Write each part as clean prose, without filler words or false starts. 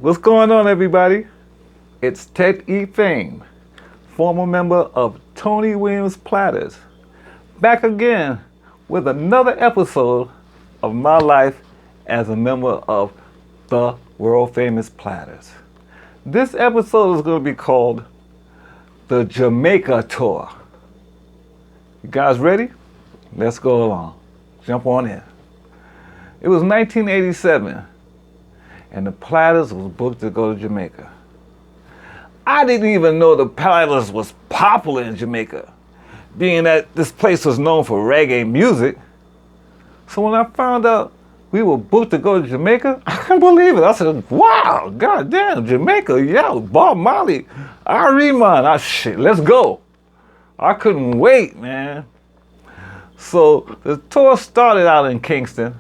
What's going on, everybody? It's Ted E. Fame, former member of Tony Williams Platters, back again with another episode of my life as a member of the world famous Platters. This episode is going to be called the Jamaica Tour. You guys ready? Let's go along. Jump on in. It was 1987, and the Platters was booked to go to Jamaica. I didn't even know the Platters was popular in Jamaica, being that this place was known for reggae music. So when I found out we were booked to go to Jamaica, I couldn't believe it. I said, wow, goddamn, Jamaica, yeah, Bob Marley, Ariman, shit, let's go. I couldn't wait, man. So the tour started out in Kingston,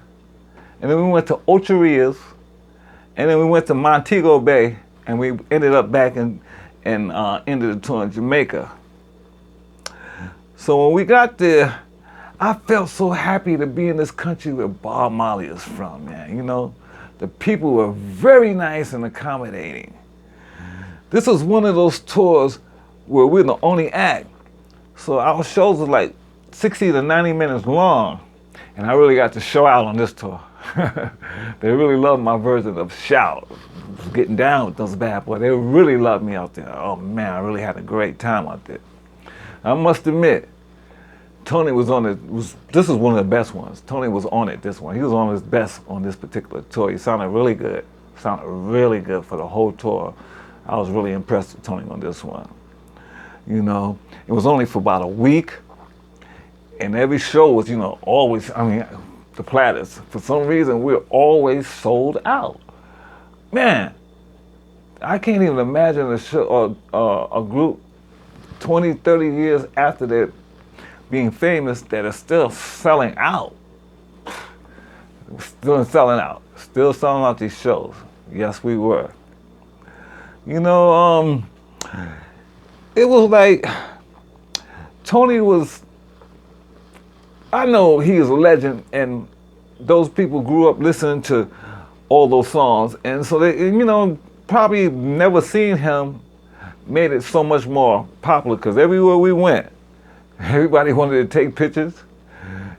and then we went to Ocho Rios, and then we went to Montego Bay, and we ended up back and ended the tour in Jamaica. So when we got there, I felt so happy to be in this country where Bob Marley is from, man. You know, the people were very nice and accommodating. This was one of those tours where we're the only act. So our shows were like 60 to 90 minutes long, and I really got to show out on this tour. They really loved my version of Shout. Getting down with those bad boys. They really loved me out there. Oh man, I really had a great time out there. I must admit, Tony was on it. This is one of the best ones. Tony was on it this one. He was on his best on this particular tour. He sounded really good. Sounded really good for the whole tour. I was really impressed with Tony on this one. You know, it was only for about a week, and every show was, you know, always, the Platters, for some reason, we're always sold out. Man, I can't even imagine a show or a group 20, 30 years after they're being famous that are still selling out. Still selling out these shows. Yes, we were. You know, it was like Tony was, I know he is a legend, and those people grew up listening to all those songs, and so they, you know, probably never seen him made it so much more popular, because everywhere we went, everybody wanted to take pictures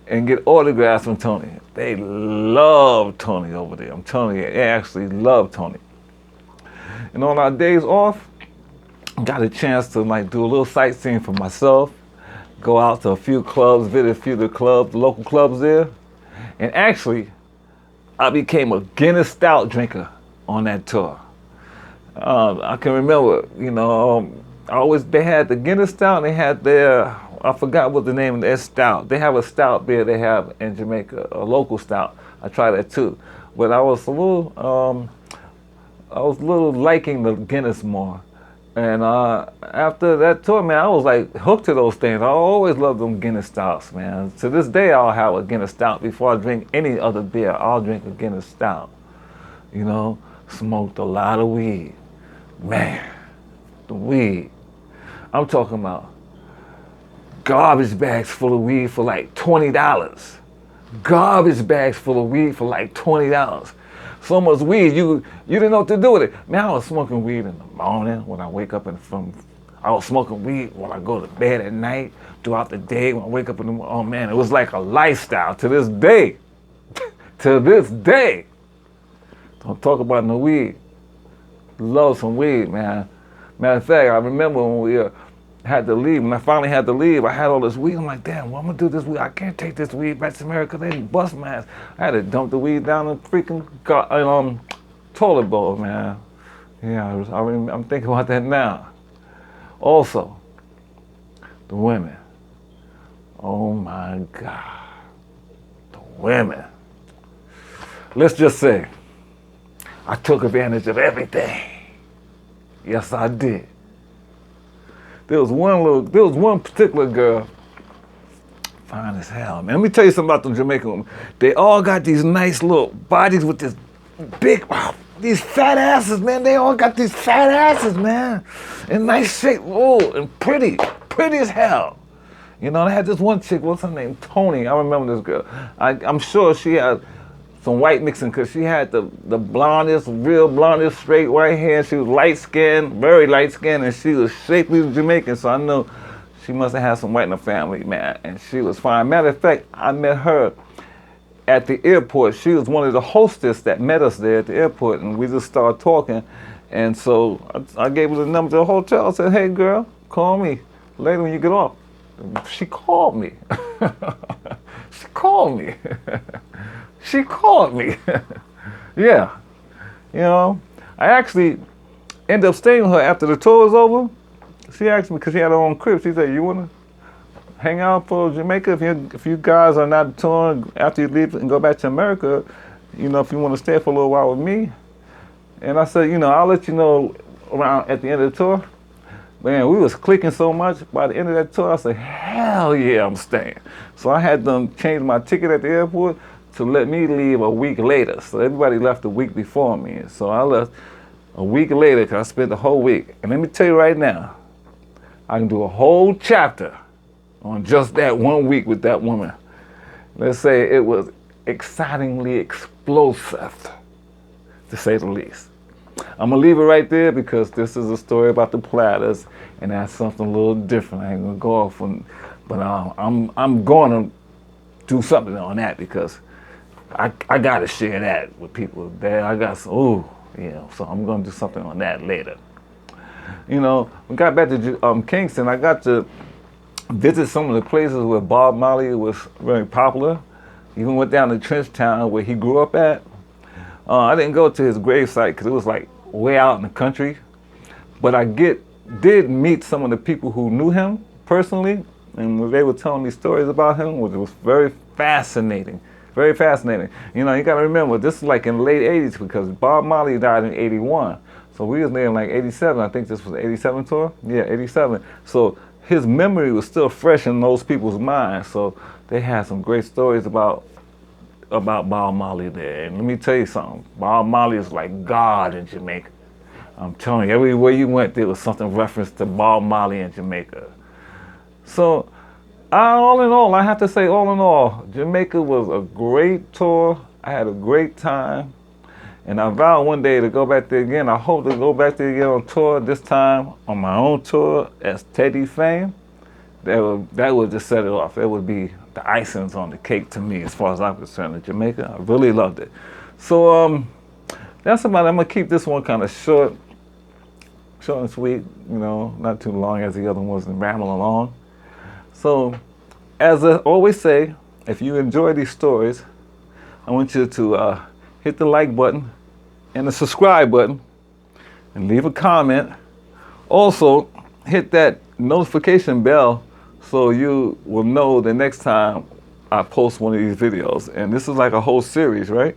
and get autographs from Tony. They loved Tony over there. I'm telling you, they actually loved Tony. And on our days off, got a chance to like do a little sightseeing for myself, go out to a few clubs, visit a few of the clubs, the local clubs there. And actually, I became a Guinness Stout drinker on that tour. I can remember, you know, they had the Guinness Stout, and they had their, I forgot what the name of their stout. They have a stout beer they have in Jamaica, a local stout. I tried that too. But I was a little liking the Guinness more. And after that tour, man, I was like hooked to those things. I always loved them Guinness Stouts, man. To this day, I'll have a Guinness Stout. Before I drink any other beer, I'll drink a Guinness Stout. You know, smoked a lot of weed. Man, the weed. I'm talking about garbage bags full of weed for like $20. Garbage bags full of weed for like $20. So much weed, you didn't know what to do with it. Man, I was smoking weed in the morning when I wake up I was smoking weed when I go to bed at night, throughout the day when I wake up in the morning. Oh man, it was like a lifestyle to this day. To this day. Don't talk about no weed. Love some weed, man. Matter of fact, I remember when we had to leave, when I finally had to leave, I had all this weed. I'm like, damn, what I'm gonna do this weed? I can't take this weed back to America. They bust my ass. I had to dump the weed down the freaking toilet bowl, man. Yeah, I'm thinking about that now. Also, the women. Oh my God, the women. Let's just say, I took advantage of everything. Yes, I did. There was one particular girl, fine as hell, man. Let me tell you something about the Jamaican women. They all got these nice little bodies with this big, these fat asses, man. They all got these fat asses, man. In nice shape, and pretty as hell. You know, they had this one chick, what's her name? Tony. I remember this girl. I'm sure she had some white mixing, because she had the blondest, real blondest, straight white hair. She was light skinned, very light skinned, and she was shapely Jamaican. So I know she must have had some white in the family, man. And she was fine. Matter of fact, I met her at the airport. She was one of the hostess that met us there at the airport, and we just started talking. And so I gave her the number to the hotel. I said, hey, girl, call me later when you get off. She called me. She called me. She called me. Yeah. You know, I actually ended up staying with her after the tour was over. She asked me, because she had her own crib, she said, you want to hang out for Jamaica? If you guys are not touring after you leave and go back to America, you know, if you want to stay for a little while with me. And I said, you know, I'll let you know around at the end of the tour. Man, we was clicking so much. By the end of that tour, I said, hell yeah, I'm staying. So I had them change my ticket at the airport to let me leave a week later. So everybody left a week before me. So I left a week later because I spent the whole week. And let me tell you right now, I can do a whole chapter on just that 1 week with that woman. Let's say it was excitingly explosive, to say the least. I'm gonna leave it right there because this is a story about the Platters, and that's something a little different. I ain't gonna go off on, but I'm going to do something on that because I gotta share that with people. There, I got some, you know, so I'm gonna do something on that later. You know, we got back to Kingston. I got to visit some of the places where Bob Marley was very popular. Even went down to Trenchtown where he grew up at. I didn't go to his gravesite because it was like way out in the country. But I did meet some of the people who knew him personally, and they were telling me stories about him, which was very fascinating. Very fascinating. You know, you got to remember, this is like in the late 80s because Bob Marley died in 81. So we was there in like 87. I think this was the 87 tour. Yeah, 87. So his memory was still fresh in those people's minds. So they had some great stories about Bob Marley there. And let me tell you something. Bob Marley is like God in Jamaica. I'm telling you, everywhere you went, there was something referenced to Bob Marley in Jamaica. So all in all, I have to say, all in all, Jamaica was a great tour. I had a great time. And I vowed one day to go back there again. I hope to go back there again on tour, this time on my own tour as Teddy Fame. That would just set it off. That would be the icings on the cake to me as far as I'm concerned in Jamaica. I really loved it. So that's about it. I'm gonna keep this one kind of short and sweet, you know, not too long as the other ones and ramble along. So as I always say, if you enjoy these stories, I want you to hit the like button and the subscribe button and leave a comment. Also, hit that notification bell so you will know the next time I post one of these videos. And this is like a whole series, right?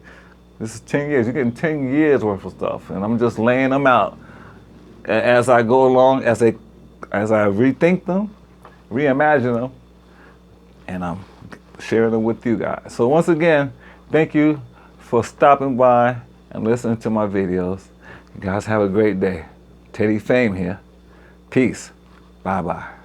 This is 10 years. You're getting 10 years worth of stuff. And I'm just laying them out as I go along, as I rethink them, reimagine them, and I'm sharing them with you guys. So once again, thank you for stopping by and listening to my videos. You guys have a great day. Teddy Fame here. Peace. Bye-bye.